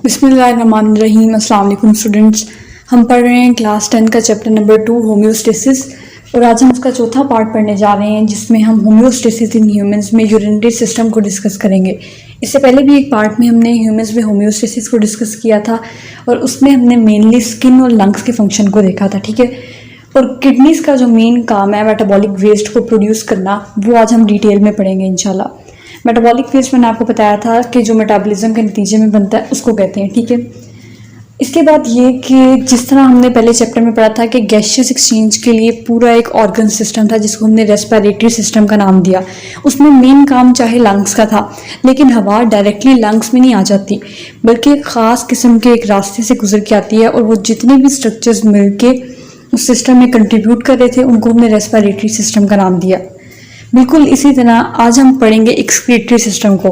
बिस्मिल्लाहिर्रहमानिर्रहीम। अस्सलाम वालेकुम स्टूडेंट्स। हम पढ़ रहे हैं क्लास 10 का चैप्टर नंबर 2 होम्योस्टेसिस, और आज हम उसका चौथा पार्ट पढ़ने जा रहे हैं जिसमें हम होम्योस्टेसिस इन ह्यूमंस में यूरिनरी सिस्टम को डिस्कस करेंगे। इससे पहले भी एक पार्ट में हमने ह्यूमंस में होम्योस्टेसिस को डिस्कस किया था और उसमें हमने मेनली स्किन और लंग्स के फंक्शन को देखा था, ठीक है। और किडनीज़ का जो मेन काम है मेटाबॉलिक वेस्ट को प्रोड्यूस करना, वो आज हम डिटेल में पढ़ेंगे इंशाल्लाह। मेटाबॉलिक वेस्ट मैंने आपको बताया था कि जो मेटाबॉलिज्म के नतीजे में बनता है उसको कहते हैं, ठीक है। इसके बाद ये कि जिस तरह हमने पहले चैप्टर में पढ़ा था कि गैसियस एक्सचेंज के लिए पूरा एक ऑर्गन सिस्टम था जिसको हमने रेस्पिरेटरी सिस्टम का नाम दिया। उसमें मेन काम चाहे लंग्स का था, लेकिन हवा डायरेक्टली लंग्स में नहीं आ जाती बल्कि एक ख़ास किस्म के एक रास्ते से गुजर के आती है, और वो जितने भी स्ट्रक्चर्स मिलके उस सिस्टम में कंट्रीब्यूट कर रहे थे उनको हमने रेस्पिरेटरी सिस्टम का नाम दिया। बिल्कुल इसी तरह आज हम पढ़ेंगे एक्सक्रीटरी सिस्टम को।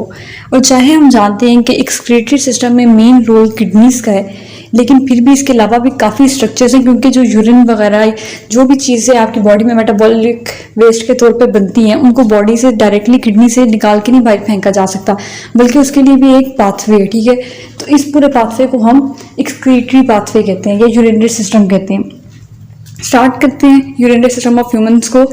और चाहे हम जानते हैं कि एक्सक्रीटरी सिस्टम में मेन रोल किडनीज़ का है, लेकिन फिर भी इसके अलावा भी काफ़ी स्ट्रक्चर्स हैं, क्योंकि जो यूरिन वगैरह जो भी चीज़ें आपकी बॉडी में मेटाबॉलिक वेस्ट के तौर पे बनती हैं उनको बॉडी से डायरेक्टली किडनी से निकाल के नहीं बाहर फेंका जा सकता, बल्कि उसके लिए भी एक पाथवे है, ठीक है। तो इस पूरे पाथवे को हम एक्सक्रीटरी पाथवे कहते हैं या यूरिनरी सिस्टम कहते हैं। स्टार्ट करते हैं यूरिनरी सिस्टम ऑफ ह्यूमंस को।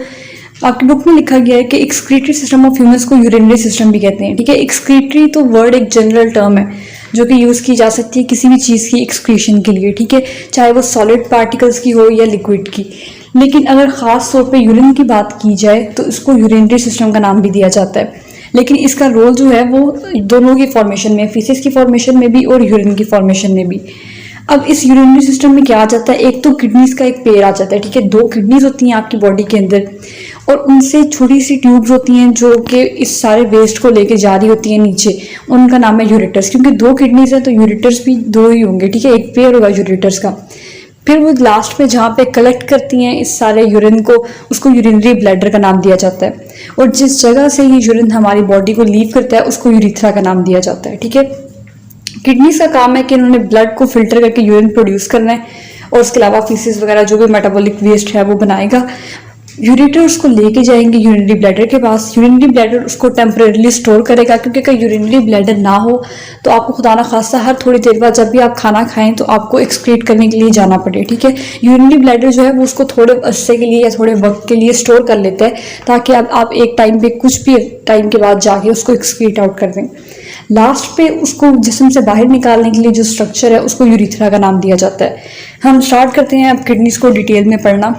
आपकी बुक में लिखा गया है कि एक्सक्रीटरी सिस्टम ऑफ ह्यूमंस को यूरिनरी सिस्टम भी कहते हैं, ठीक है। एक्सक्रीटरी तो वर्ड एक जनरल टर्म है जो कि यूज़ की जा सकती है किसी भी चीज़ की एक्सक्रीशन के लिए, ठीक है, चाहे वो सॉलिड पार्टिकल्स की हो या लिक्विड की। लेकिन अगर ख़ास तौर पे यूरिन की बात की जाए तो इसको यूरिनरी सिस्टम का नाम भी दिया जाता है। लेकिन इसका रोल जो है वो दोनों की फॉर्मेशन में, फीसेस की फॉर्मेशन में भी और यूरिन की फॉर्मेशन में भी। अब इस यूरिनरी सिस्टम में क्या आ जाता है, एक तो किडनीज़ का एक पेयर आ जाता है, ठीक है। 2 किडनीज़ होती हैं आपकी बॉडी के अंदर, और उनसे छोटी सी ट्यूब्स होती हैं जो कि इस सारे वेस्ट को लेके जा रही होती हैं नीचे। उनका नाम है यूरेटर्स, क्योंकि 2 किडनीज़ हैं तो यूरेटर्स भी 2 ही होंगे, ठीक है, एक पेयर होगा यूरेटर्स का। फिर वो लास्ट में जहाँ पे कलेक्ट करती हैं इस सारे यूरिन को, उसको यूरिनरी ब्लैडर का नाम दिया जाता है। और जिस जगह से ये यूरिन हमारी बॉडी को लीव करता है उसको यूरिथ्रा का नाम दिया जाता है, ठीक है। किडनीज का काम है कि इन्होंने ब्लड को फिल्टर करके यूरिन प्रोड्यूस करना है, और उसके अलावा फीसेस वगैरह जो भी मेटाबॉलिक वेस्ट है वो बनाएगा। यूरेटर उसको लेके जाएंगे यूरिनरी ब्लैडर के पास। यूरिनरी ब्लैडर उसको टेम्परेरीली स्टोर करेगा, क्योंकि अगर यूरिनरी ब्लैडर ना हो तो आपको खुदा ना खास्ता हर थोड़ी देर बाद जब भी आप खाना खाएं तो आपको एक्सक्रीट करने के लिए जाना पड़े, ठीक है। यूरिनरी ब्लैडर जो है वो उसको थोड़े अरसे के लिए या थोड़े वक्त के लिए स्टोर कर लेता है, ताकि आप एक टाइम पे कुछ भी टाइम के बाद जाके उसको एक्सक्रीट आउट कर दें। लास्ट पे उसको जिस्म से बाहर निकालने के लिए जो स्ट्रक्चर है उसको यूरिथ्रा का नाम दिया जाता है। हम स्टार्ट करते हैं अब किडनीज को डिटेल में पढ़ना।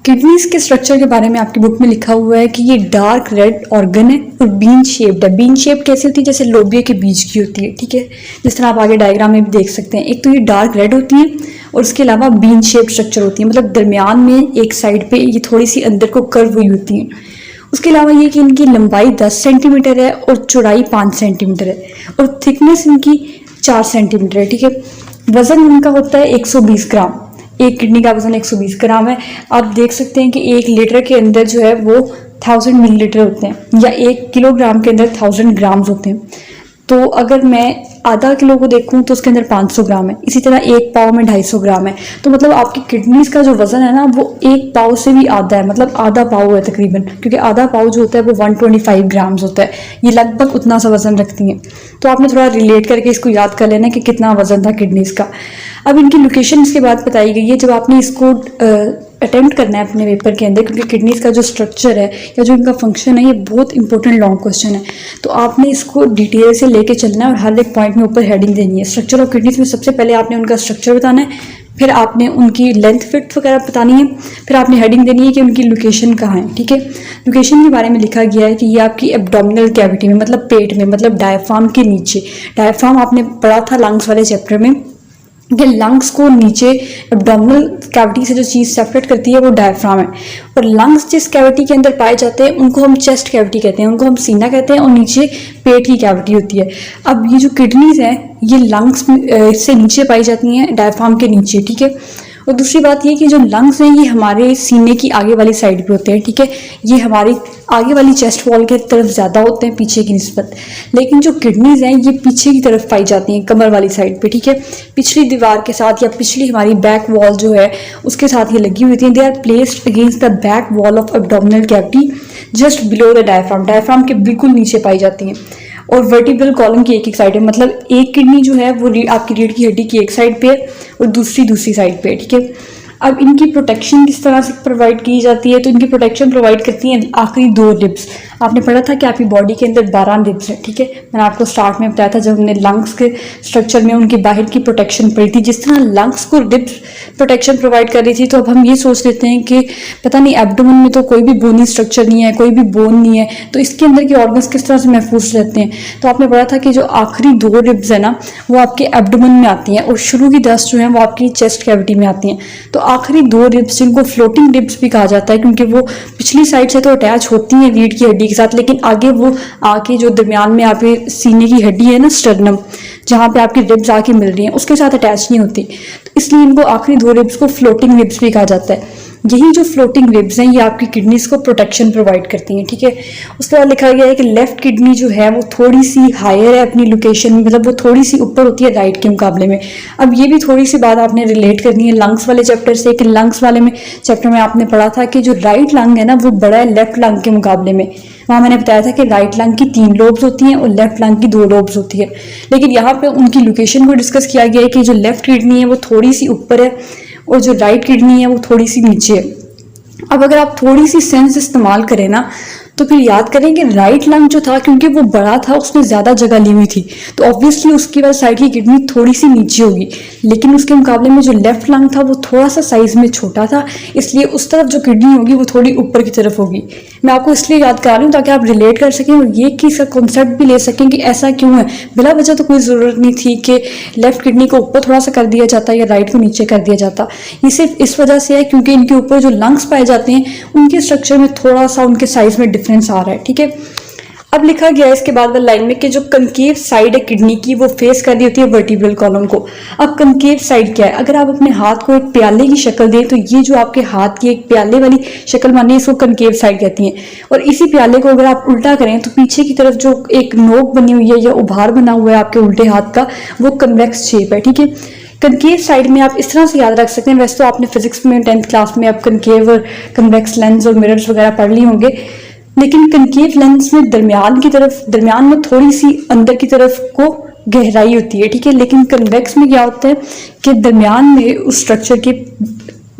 किडनीज के स्ट्रक्चर के बारे में आपकी बुक में लिखा हुआ है कि ये डार्क रेड ऑर्गन है और बीन शेप्ड है। बीन शेप्ड कैसे होती है, जैसे लोबिया के बीज की होती है, ठीक है, जिस तरह आप आगे डायग्राम में भी देख सकते हैं। एक तो ये डार्क रेड होती है और उसके अलावा बीन शेप्ड स्ट्रक्चर होती है, मतलब दरमियान में एक साइड पे ये थोड़ी सी अंदर को कर्व हुई होती है। उसके अलावा ये कि इनकी लंबाई 10 सेंटीमीटर है और चौड़ाई 5 सेंटीमीटर है और थिकनेस इनकी 4 सेंटीमीटर है, ठीक है। वजन इनका होता है 120 ग्राम। एक किडनी का वजन 120 ग्राम है। आप देख सकते हैं कि 1 लीटर के अंदर जो है वो 1000 मिलीलीटर होते हैं, या 1 किलोग्राम के अंदर 1000 ग्राम्स होते हैं। तो अगर मैं आधा किलो को देखूं तो उसके अंदर 500 ग्राम है। इसी तरह 1 पाव में 250 ग्राम है। तो मतलब आपकी किडनीज का जो वजन है ना वो 1 पाव से भी आधा है, मतलब आधा पाव है तकरीबन, क्योंकि आधा पाव जो होता है वो 125 ग्राम्स होता है। ये लगभग उतना सा वजन रखती हैं। तो आपने थोड़ा रिलेट करके इसको याद कर लेना कि कितना वजन था किडनीज का। अब इनकी लोकेशन इसके बाद बताई गई है जब आपने इसको अटेम्प्ट करना है अपने पेपर के अंदर, क्योंकि किडनीज का जो स्ट्रक्चर है या जो इनका फंक्शन है ये बहुत इंपॉर्टेंट लॉन्ग क्वेश्चन है। तो आपने इसको डिटेल से लेके चलना है और हर एक पॉइंट में ऊपर हेडिंग देनी है। स्ट्रक्चर ऑफ किडनीज में सबसे पहले आपने उनका स्ट्रक्चर बताना है, फिर आपने उनकी लेंथ फिट वगैरह बतानी है, फिर आपने हेडिंग देनी है कि उनकी लोकेशन कहाँ है, ठीक है। लोकेशन के बारे में लिखा गया है कि ये आपकी एब्डोमिनल कैविटी में, मतलब पेट में, मतलब डायफ्राम के नीचे। डायफ्राम आपने पढ़ा था लंग्स वाले चैप्टर में कि लंग्स को नीचे एब्डोमिनल कैविटी से जो चीज़ सेपरेट करती है वो डायफ्राम है। और लंग्स जिस कैविटी के अंदर पाए जाते हैं उनको हम चेस्ट कैविटी कहते हैं, उनको हम सीना कहते हैं, और नीचे पेट की कैविटी होती है। अब ये जो किडनीज हैं ये लंग्स से नीचे पाई जाती हैं, डायफ्राम के नीचे, ठीक है। और दूसरी बात ये कि जो लंग्स हैं ये हमारे सीने की आगे वाली साइड पे होते हैं, ठीक है। ये हमारी आगे वाली चेस्ट वॉल की तरफ ज़्यादा होते हैं पीछे की निस्बत, लेकिन जो किडनीज हैं ये पीछे की तरफ पाई जाती हैं, कमर वाली साइड पे, ठीक है। पिछली दीवार के साथ या पिछली हमारी बैक वॉल जो है उसके साथ ये लगी हुई थी। They are placed against the back wall of abdominal cavity just below the diaphragm. Diaphragm के बिल्कुल नीचे पाई जाती हैं। और वर्टिब्रल कॉलम की एक साइड है, मतलब एक किडनी जो है वो आपकी रीढ़ की हड्डी की एक साइड पे है और दूसरी साइड पे है, ठीक है। अब इनकी प्रोटेक्शन किस तरह से प्रोवाइड की जाती है, तो इनकी प्रोटेक्शन प्रोवाइड करती हैं आखिरी 2 रिब्स। आपने पढ़ा था कि आपकी बॉडी के अंदर 12 रिब्स है, ठीक है। मैंने आपको स्टार्ट में बताया था जब हमने लंग्स के स्ट्रक्चर में उनकी बाहर की प्रोटेक्शन पड़ी थी, जिस तरह लंग्स को रिब्स प्रोटेक्शन प्रोवाइड कर रही थी, तो अब हम ये सोच लेते हैं कि पता नहीं एब्डोमेन में तो कोई भी बोनी स्ट्रक्चर नहीं है, कोई भी बोन नहीं है, तो इसके अंदर के ऑर्गन्स किस तरह से महफूज रहते हैं। तो आपने पढ़ा था कि जो आखिरी 2 रिब्स है ना वो आपके एब्डोमेन में आती हैं और शुरू की 10 जो है वो आपकी चेस्ट कैविटी में आती हैं। तो आखिरी 2 रिब्स जिनको फ्लोटिंग रिब्स भी कहा जाता है, क्योंकि वो पिछली साइड से तो अटैच होती हैं रीढ़ की हड्डी के साथ, लेकिन आगे वो आके जो दरमियान में आपके सीने की हड्डी है ना, स्टर्नम, जहाँ पे आपकी रिब्स आके मिल रही हैं, उसके साथ अटैच नहीं होती, तो इसलिए इनको आखिरी 2 रिब्स को फ्लोटिंग रिब्स भी कहा जाता है। यही जो फ्लोटिंग रिब्स हैं ये आपकी किडनीज को प्रोटेक्शन प्रोवाइड करती हैं, ठीक है। उसके बाद लिखा गया है कि लेफ्ट किडनी जो है वो थोड़ी सी हायर है अपनी लोकेशन में, मतलब वो थोड़ी सी ऊपर होती है राइट के मुकाबले में। अब ये भी थोड़ी सी बात आपने रिलेट करनी है लंग्स वाले चैप्टर से, कि लंग्स वाले में चैप्टर में आपने पढ़ा था कि जो राइट लंग है ना वो बड़ा है लेफ्ट लंग के मुकाबले में। वहाँ मैंने बताया था कि राइट लंग की 3 लोब्स होती हैं और लेफ्ट लंग की 2 लोब्स होती है, लेकिन यहाँ पे उनकी लोकेशन को डिस्कस किया गया है कि जो लेफ्ट किडनी है वो थोड़ी सी ऊपर है और जो राइट किडनी है वो थोड़ी सी नीचे है। अब अगर आप थोड़ी सी सेंस इस्तेमाल करें ना तो फिर याद करें कि राइट लंग जो था क्योंकि वो बड़ा था उसने ज़्यादा जगह ली हुई थी, तो ऑब्वियसली उसकी वाली साइड की किडनी थोड़ी सी नीचे होगी, लेकिन उसके मुकाबले में जो लेफ्ट लंग था वो थोड़ा सा साइज में छोटा था, इसलिए उस तरफ जो किडनी होगी वो थोड़ी ऊपर की तरफ होगी। मैं आपको इसलिए याद करा रही हूँ ताकि आप रिलेट कर सकें और ये कि इसका कॉन्सेप्ट भी ले सकें कि ऐसा क्यों है। बिला वजह तो कोई ज़रूरत नहीं थी कि लेफ्ट किडनी को ऊपर थोड़ा सा कर दिया जाता या राइट को नीचे कर दिया जाता। ये सिर्फ इस वजह से है क्योंकि इनके ऊपर जो लंग्स पाए जाते हैं उनके स्ट्रक्चर में थोड़ा सा उनके साइज में डिफरेंस आ रहा है, ठीक है। अब लिखा गया है इसके बाद वाली लाइन में कि जो कंकेव साइड है किडनी की वो फेस कर रही होती है वर्टिब्रल कॉलम को। अब कंकेव साइड क्या है, अगर आप अपने हाथ को एक प्याले की शक्ल दें तो ये जो आपके हाथ की एक प्याले वाली शक्ल मानिए इसको कंकेव साइड कहती हैं, और इसी प्याले को अगर आप उल्टा करें तो पीछे की तरफ जो एक नोक बनी हुई है या उभार बना हुआ है आपके उल्टे हाथ का वो कन्वेक्स शेप है, ठीक है। कनकेव साइड में आप इस तरह से याद रख सकते हैं, वैसे तो आपने फिजिक्स में 10th क्लास में आप कनकेव और कन्वेक्स लेंस और मिरर्स वगैरह पढ़ लिए होंगे, लेकिन कनकेव लेंस में दरमियान में थोड़ी सी अंदर की तरफ को गहराई होती है, ठीक है। लेकिन कन्वेक्स में क्या होता है कि दरमियान में उस स्ट्रक्चर के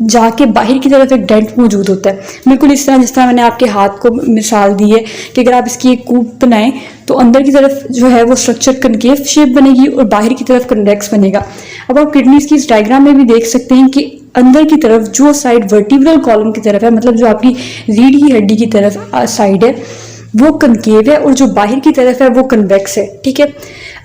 जाके बाहर की तरफ एक डेंट मौजूद होता है, बिल्कुल इस तरह जिस तरह मैंने आपके हाथ को मिसाल दी है कि अगर आप इसकी एक कूप बनाएं तो अंदर की तरफ जो है वो स्ट्रक्चर कनकेव शेप बनेगी और बाहर की तरफ कन्वेक्स बनेगा। अब आप किडनीज की इस डायग्राम में भी देख सकते हैं कि अंदर की तरफ जो साइड वर्टिब्रल कॉलम की तरफ है, मतलब जो आपकी रीढ़ की हड्डी की तरफ साइड है वो कनकेव है और जो बाहर की तरफ है वो कन्वेक्स है, ठीक है।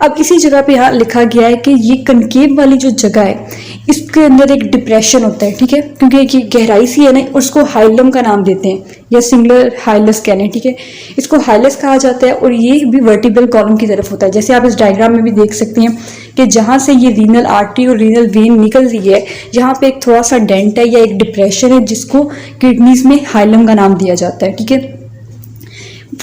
अब इसी जगह पे यहाँ लिखा गया है कि ये कनकेव वाली जो जगह है इसके अंदर एक डिप्रेशन होता है, ठीक है, क्योंकि एक गहराई सी है ना, उसको हाइलम का नाम देते हैं या सिंगुलर हाइलस कहते हैं, ठीक है। इसको हाइलस कहा जाता है और ये भी वर्टिब्रल कॉलम की तरफ होता है। जैसे आप इस डायग्राम में भी देख सकते हैं कि जहाँ से ये रीनल आर्टरी और रीनल वेन निकल रही है यहाँ पे एक थोड़ा सा डेंट है या एक डिप्रेशन है जिसको किडनीज में हाइलम का नाम दिया जाता है, ठीक है।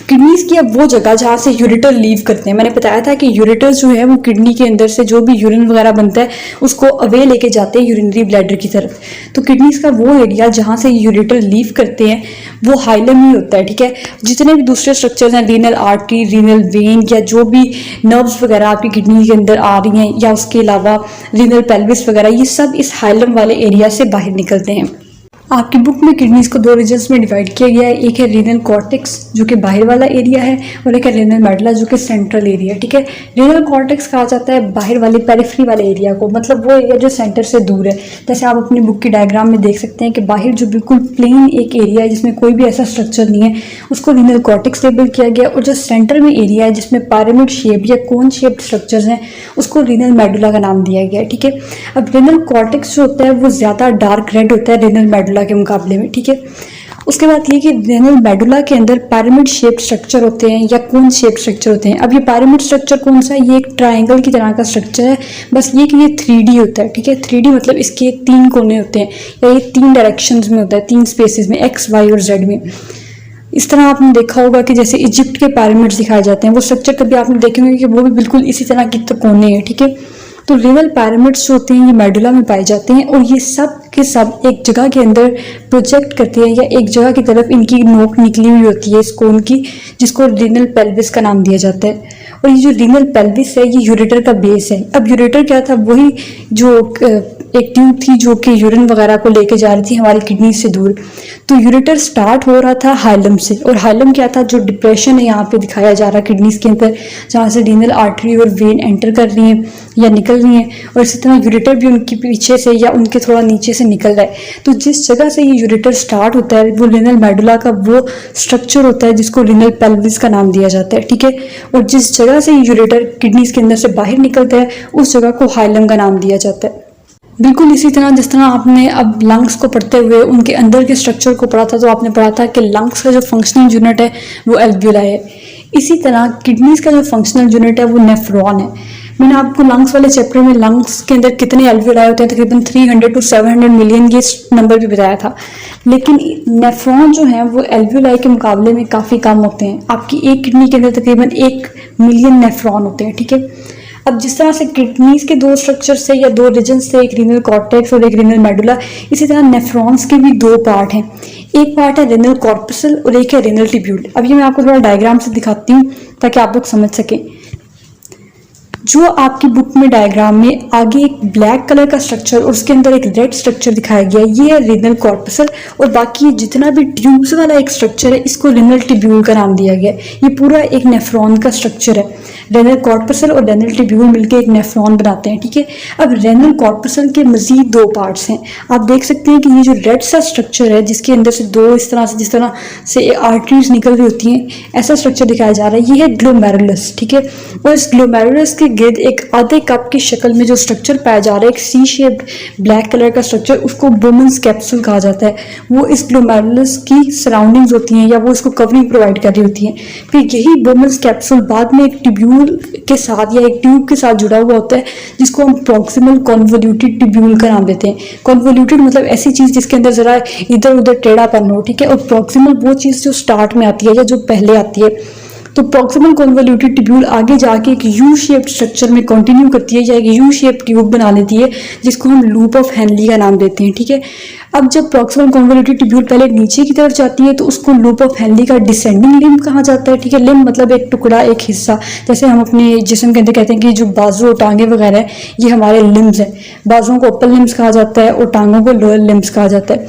किडनीज की अब वो जगह जहाँ से यूरेटर लीव करते हैं, मैंने बताया था कि यूरेटर जो है वो किडनी के अंदर से जो भी यूरिन वगैरह बनता है उसको अवे लेके जाते हैं यूरिनरी ब्लैडर की तरफ। तो किडनीज का वो एरिया जहाँ से यूरेटर लीव करते हैं वो हाइलम ही होता है, ठीक है। जितने भी दूसरे स्ट्रक्चर्स हैं, रीनल आर्टरी, रीनल वेन या जो भी नर्व्स वगैरह आपकी किडनी के अंदर आ रही हैं या उसके अलावा रीनल पेल्विस वगैरह, ये सब इस हाइलम वाले एरिया से बाहर निकलते हैं। आपकी बुक में किडनीज को 2 रीजन्स में डिवाइड किया गया है, एक है रीनल कॉर्टेक्स जो कि बाहर वाला एरिया है और एक है रीनल मेडुला जो कि सेंट्रल एरिया है, ठीक है। रीनल कॉर्टेक्स कहा जाता है बाहर वाले पेरिफेरी वाले एरिया को, मतलब वो एरिया जो सेंटर से दूर है। जैसे आप अपनी बुक की डायग्राम में देख सकते हैं कि बाहर जो बिल्कुल प्लेन एक एरिया है जिसमें कोई भी ऐसा स्ट्रक्चर नहीं है उसको रीनल कॉर्टेक्स लेबल किया गया, और जो सेंटर में एरिया है जिसमें पिरामिड शेप या कोन शेप्ड स्ट्रक्चर्स हैं उसको रीनल मेडुला का नाम दिया गया है, ठीक है। अब रीनल कॉर्टेक्स जो होता है वो ज़्यादा डार्क रेड होता है रीनल मेडुला के मुकाबले में, ठीक है। उसके बाद ये कि रीनल मेडुला के अंदर पिरामिड शेप स्ट्रक्चर होते हैं या कोन शेप स्ट्रक्चर होते हैं। अब ये पिरामिड स्ट्रक्चर कौन सा है, ये एक ट्रायंगल की तरह का स्ट्रक्चर है, बस ये कि ये 3D होता है, ठीक है। 3D मतलब इसके 3 कोने होते हैं या ये 3 डायरेक्शंस में होता है, 3 स्पेसेस में, X, Y और Z में। इस तरह आपने देखा होगा कि जैसे इजिप्ट के पिरामिड्स दिखाए जाते हैं वो स्ट्रक्चर कभी आपने देखे होंगे कि वो भी बिल्कुल इसी तरह की कोने हैं, ठीक है। तो रीनल पिरामिड्स जो होते हैं ये मेडुला में पाए जाते हैं और ये सब के सब एक जगह के अंदर प्रोजेक्ट करते हैं या एक जगह की तरफ इनकी नोक निकली हुई होती है इस कोन की, जिसको रीनल पेल्विस का नाम दिया जाता है। और ये जो रीनल पेल्विस है ये यूरेटर का बेस है। अब यूरेटर क्या था, वही जो एक ट्यूब थी जो कि यूरिन वगैरह को लेके जा रही थी हमारी किडनी से दूर। तो यूरेटर स्टार्ट हो रहा था हाइलम से, और हाइलम क्या था, जो डिप्रेशन है यहाँ पे दिखाया जा रहा है किडनीज के अंदर, जहाँ से रीनल आर्टरी और वेन एंटर कर रही हैं या निकल रही हैं, और इसी तरह यूरेटर भी उनके पीछे से या उनके थोड़ा नीचे से निकल रहा है। तो जिस जगह से ये यूरेटर स्टार्ट होता है वो रीनल मेडुला का वो स्ट्रक्चर होता है जिसको रीनल पेल्विस का नाम दिया जाता है, ठीक है। और जिस जगह से ये यूरेटर किडनीज के अंदर से बाहर निकलता है उस जगह को हाइलम का नाम दिया जाता है। बिल्कुल इसी तरह जिस तरह आपने अब लंग्स को पढ़ते हुए उनके अंदर के स्ट्रक्चर को पढ़ा था, तो आपने पढ़ा था कि लंग्स का जो फंक्शनल यूनिट है वो एल्वियोलाई है। इसी तरह किडनीज का जो फंक्शनल यूनिट है वो नेफ्रॉन है। मैंने आपको लंग्स वाले चैप्टर में लंग्स के अंदर कितने एल्वियोलाई होते हैं, तकरीबन 300 to 700 मिलियन ये नंबर भी बताया था। लेकिन नेफ्रॉन जो है वो एल्वियोलाई के मुकाबले में काफ़ी कम होते हैं। आपकी एक किडनी के अंदर तकरीबन 1 मिलियन नेफ्रॉन होते हैं, ठीक है। अब जिस तरह से किडनीज के 2 स्ट्रक्चर से या 2 रीजन से, एक रीनल कॉर्टेक्स और एक रीनल मेडुला, इसी तरह नेफ्रॉन्स के भी 2 पार्ट हैं। एक पार्ट है रीनल कॉर्पसल और एक है रीनल ट्यूब्यूल। अब ये मैं आपको थोड़ा डायग्राम से दिखाती हूँ ताकि आप लोग समझ सकें। जो आपकी बुक में डायग्राम में आगे एक ब्लैक कलर का स्ट्रक्चर और उसके अंदर एक रेड स्ट्रक्चर दिखाया गया है, ये है रीनल कॉर्पसल, और बाकी जितना भी ट्यूब्स वाला एक स्ट्रक्चर है इसको रीनल ट्यूब्यूल का नाम दिया गया है। ये पूरा एक नेफ्रॉन का स्ट्रक्चर है। रेनल कॉर्पसल और रेनल ट्यूब्यूल मिलकर एक नेफ्रॉन बनाते हैं, ठीक है। अब रेनल कॉर्पसल के मजीद 2 पार्ट्स हैं। आप देख सकते हैं कि ये जो रेड सा स्ट्रक्चर है जिसके अंदर से 2 इस तरह से, जिस तरह से आर्टरीज निकल रही होती हैं, ऐसा स्ट्रक्चर दिखाया जा रहा है। ये है ग्लोमेरुलस, ठीक है। और इस ग्लोमेरुलस के गिर्द एक आधे कप की शक्ल में जो स्ट्रक्चर पाया जा रहा है, एक सी शेप्ड ब्लैक कलर का स्ट्रक्चर, उसको बोमन्स कैप्सूल कहा जाता है। वो इस ग्लोमेरुलस की सराउंडिंग्स होती हैं या वो इसको कवरिंग प्रोवाइड कर रही होती हैं। फिर यही बोमन्स कैप्सूल बाद में एक ट्यूब्यूल के साथ या एक ट्यूब के साथ जुड़ा हुआ होता है जिसको हम प्रॉक्सिमल कॉन्वोल्यूटेड ट्यूब्यूल का नाम देते हैं। कॉन्वोल्यूटेड मतलब ऐसी चीज जिसके अंदर जरा इधर उधर टेढ़ापन हो, ठीक है। और प्रॉक्सिमल वो चीज जो स्टार्ट में आती है या जो पहले आती है। तो प्रॉक्सिमल कॉन्वोल्यूटेड ट्यूब्यूल आगे जाके एक यू शेप्ड स्ट्रक्चर में कंटिन्यू करती है या एक यू शेप्ड ट्यूब बना लेती है जिसको हम लूप ऑफ हेनली का नाम देते हैं, ठीक है। अब जब प्रॉक्सिमल कॉन्वोल्यूटेड ट्यूब्यूल पहले नीचे की तरफ जाती है तो उसको लूप ऑफ हेनली का डिसेंडिंग लिम्ब कहा जाता है, ठीक है। लिम्ब मतलब एक टुकड़ा, एक हिस्सा। जैसे हम अपने जिस्म के अंदर कहते हैं कि जो बाजू और टांगे वगैरह है ये हमारे लिम्ब्स हैं। बाजुओं को अपर लिम्ब्स कहा जाता है और टांगों को लोअर लिम्ब्स कहा जाता है।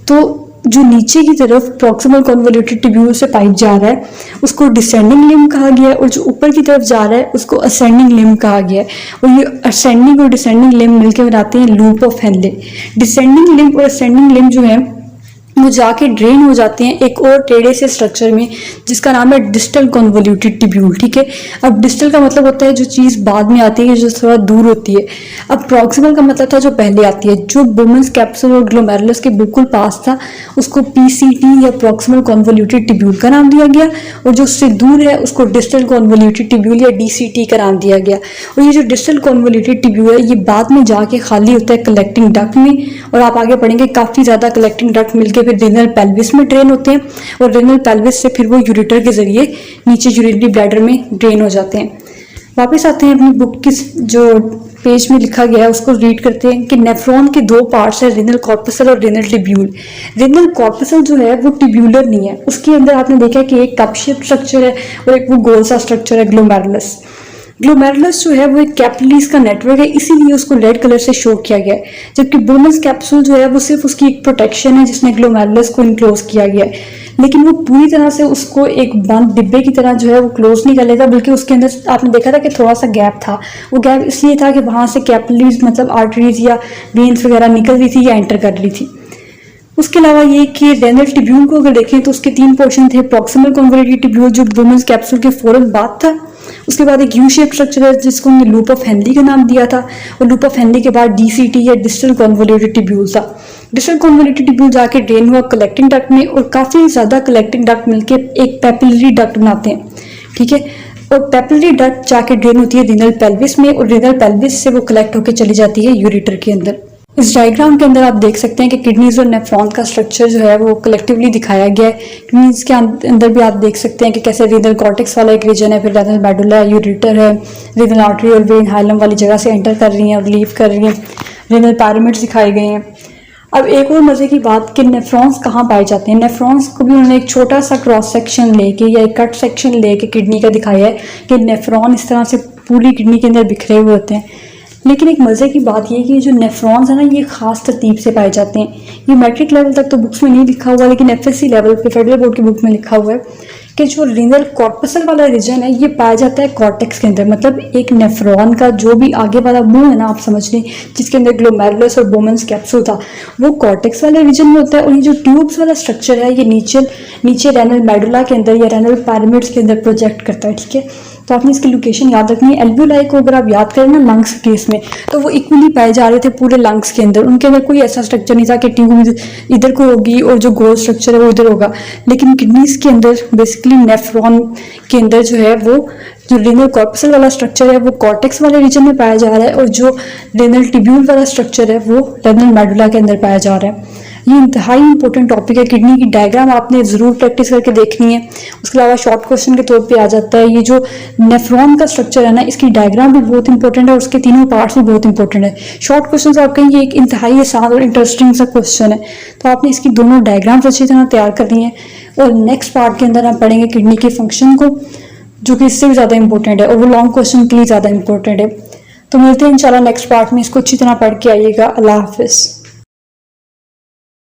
तो जो नीचे की तरफ प्रॉक्सिमल कॉन्वोल्यूटेड ट्यूब्यूल से पाइप जा रहा है उसको डिसेंडिंग लिम्ब कहा गया है, और जो ऊपर की तरफ जा रहा है उसको असेंडिंग लिम्ब कहा गया है। और ये असेंडिंग और डिसेंडिंग लिम्ब मिलकर बनाते हैं loop of Henle. Descending limb और असेंडिंग लिम्ब जो है वो जाके ड्रेन हो जाते हैं एक और टेढ़े से स्ट्रक्चर में जिसका नाम है डिस्टल कॉन्वोल्यूटेड ट्यूब्यूल, ठीक है। अब डिस्टल का मतलब होता है जो चीज़ बाद में आती है, जो थोड़ा दूर होती है। अब प्रॉक्सिमल का मतलब था जो पहले आती है। जो बोमन्स कैप्सूल और ग्लोमेरुलस के बिल्कुल पास था उसको पीसीटी या प्रॉक्सिमल कॉन्वोल्यूटेड ट्यूब्यूल का नाम दिया गया, और जो उससे दूर है उसको डिस्टल कॉन्वोल्यूटेड ट्यूब्यूल या डीसीटी का नाम दिया गया। और ये जो डिस्टल कॉन्वोल्यूटेड ट्यूब्यूल है ये बाद में जाके खाली होता है कलेक्टिंग डक्ट में, और आप आगे पढ़ेंगे काफ़ी ज़्यादा कलेक्टिंग डक्ट मिलकर फिर रीनल पेल्विस में ड्रेन होते हैं, और रीनल पेल्विस से फिर वो यूरेटर के जरिए नीचे यूरिनरी ब्लैडर में ड्रेन हो जाते हैं। वापस आते हैं अपनी बुक की जो पेज में लिखा गया है उसको रीड करते हैं कि नेफ्रॉन के 2 पार्ट्स है, रीनल कॉर्पसल और रीनल ट्यूब्यूल। रीनल कॉर्पसल जो है वो ट्यूब्यूलर नहीं है, उसके अंदर आपने देखा कि एक कप शेप स्ट्रक्चर है और एक वो गोल सा स्ट्रक्चर है ग्लोमेरुलस। ग्लोमेरुलस जो है वो एक कैपिलरीज का नेटवर्क है, इसीलिए उसको रेड कलर से शो किया गया है। जबकि बोमन्स कैप्सूल जो है वो सिर्फ उसकी एक प्रोटेक्शन है जिसने ग्लोमेरुलस को इनक्लोज किया गया है, लेकिन वो पूरी तरह से उसको एक बंद डिब्बे की तरह जो है वो क्लोज नहीं कर लेता, बल्कि उसके अंदर आपने देखा था कि थोड़ा सा गैप था। वो गैप इसलिए था कि वहां से कैपिलरीज मतलब आर्टरीज या वेन्स वगैरह निकल रही थी या एंटर कर रही थी। उसके अलावा ये कि रेनल ट्यूब्यूल को अगर देखें तो उसके 3 पोर्शन थे। प्रॉक्सिमल कॉन्वोल्यूटेड ट्यूब्यूल जो बोमन्स कैप्सूल के फौरन बाद था, उसके बाद एक यू शेप स्ट्रक्चर है जिसको हमने लूप ऑफ हेनली का नाम दिया था, और लूप ऑफ हेनली के बाद डीसीटी या डिस्टल कॉन्वोल्यूटेड ट्यूब्यूल था। डिस्टल कॉन्वोल्यूटेड ट्यूब्यूल जाके ड्रेन हुआ कलेक्टिंग डक्ट में, और काफ़ी ज़्यादा कलेक्टिंग डक्ट मिलकर एक पेपिलरी डक्ट बनाते हैं, ठीक है। और पेपिलरी डक्ट जाके ड्रेन होती है रीनल पेल्विस में, और रीनल पेल्विस से वो कलेक्ट होकर चली जाती है यूरेटर के अंदर। इस डायग्राम के अंदर आप देख सकते हैं कि किडनीज और नेफ्रॉन का स्ट्रक्चर जो है वो कलेक्टिवली दिखाया गया है। किडनीज के अंदर भी आप देख सकते हैं कि कैसे रीनल कॉर्टेक्स वाला एक रीजन है, फिर रीनल मेडुला है, यूरेटर है, रीनल आर्टरी और वेन हाइलम वाली जगह से एंटर कर रही हैं और लीव कर रही हैं। रीनल पैरामिड्स दिखाए गए हैं। अब एक और मज़े की बात कि नेफ्रॉन्स कहाँ पाए जाते हैं। नेफ्रॉन्स को भी उन्होंने एक छोटा सा क्रॉस सेक्शन लेके या एक कट सेक्शन लेके किडनी का दिखाया है कि नेफ्रॉन इस तरह से पूरी किडनी के अंदर बिखरे हुए होते हैं। लेकिन एक मज़े की बात ये कि जो नेफ्रॉन्स है ना, ये ख़ास तरतीब से पाए जाते हैं। ये मैट्रिक लेवल तक तो बुक्स में नहीं लिखा हुआ, लेकिन एफएससी लेवल पे फेडरल बोर्ड की बुक में लिखा हुआ है कि जो रीनल कॉर्पसल वाला रीजन है ये पाया जाता है कॉर्टेक्स के अंदर। मतलब एक नेफ्रॉन का जो भी आगे वाला मुंह है ना, आप समझ लें, जिसके अंदर ग्लोमेरुलस और बोमेंस कैप्सूल था, वो कॉर्टेक्स वाले रीजन में होता है। और ये जो ट्यूब्स वाला स्ट्रक्चर है ये नीचे रेनल मेडुला के अंदर या रेनल पैरामिड्स के अंदर प्रोजेक्ट करता है। ठीक है, तो आपने इसकी लोकेशन याद रखनी है। एल्वियोलाई को अगर आप याद करें ना लंग्स केस में, तो वो इक्वली पाए जा रहे थे पूरे लंग्स के अंदर। उनके अंदर कोई ऐसा स्ट्रक्चर नहीं था कि ट्यूब इधर को होगी और जो ग्रोथ स्ट्रक्चर है वो इधर होगा। लेकिन किडनीज के अंदर बेसिकली नेफ्रॉन के अंदर जो है वो जो रेनल कॉर्पसल वाला स्ट्रक्चर है वो कॉर्टेक्स वाले रीजन में पाया जा रहा है, और जो रेनल ट्यूब्यूल वाला स्ट्रक्चर है वो रेनल मेडुला के अंदर पाया जा रहा है। ये इंतहाई इंपॉर्टेंट टॉपिक है। किडनी की डायग्राम आपने ज़रूर प्रैक्टिस करके देखनी है। उसके अलावा शॉर्ट क्वेश्चन के तौर पे आ जाता है ये जो नेफ्रॉन का स्ट्रक्चर है ना, इसकी डायग्राम भी बहुत इंपॉर्टेंट है और उसके तीनों पार्ट्स भी बहुत इंपॉर्टेंट है। शॉर्ट क्वेश्चन से आप कहेंगे ये एक इंतहाई आसान और इंटरेस्टिंग सा क्वेश्चन है, तो आपने इसकी दोनों डायग्राम्स अच्छी तरह तैयार करनी है। और नेक्स्ट पार्ट के अंदर हम पढ़ेंगे किडनी के फंक्शन को, जो कि इससे भी ज़्यादा इंपॉर्टेंट है और वो लॉन्ग क्वेश्चन के लिए ज़्यादा इंपॉर्टेंट है। तो मिलते हैं इंशाल्लाह नेक्स्ट पार्ट में। इसको अच्छी तरह पढ़ के आइएगा। अल्लाह हाफिज़।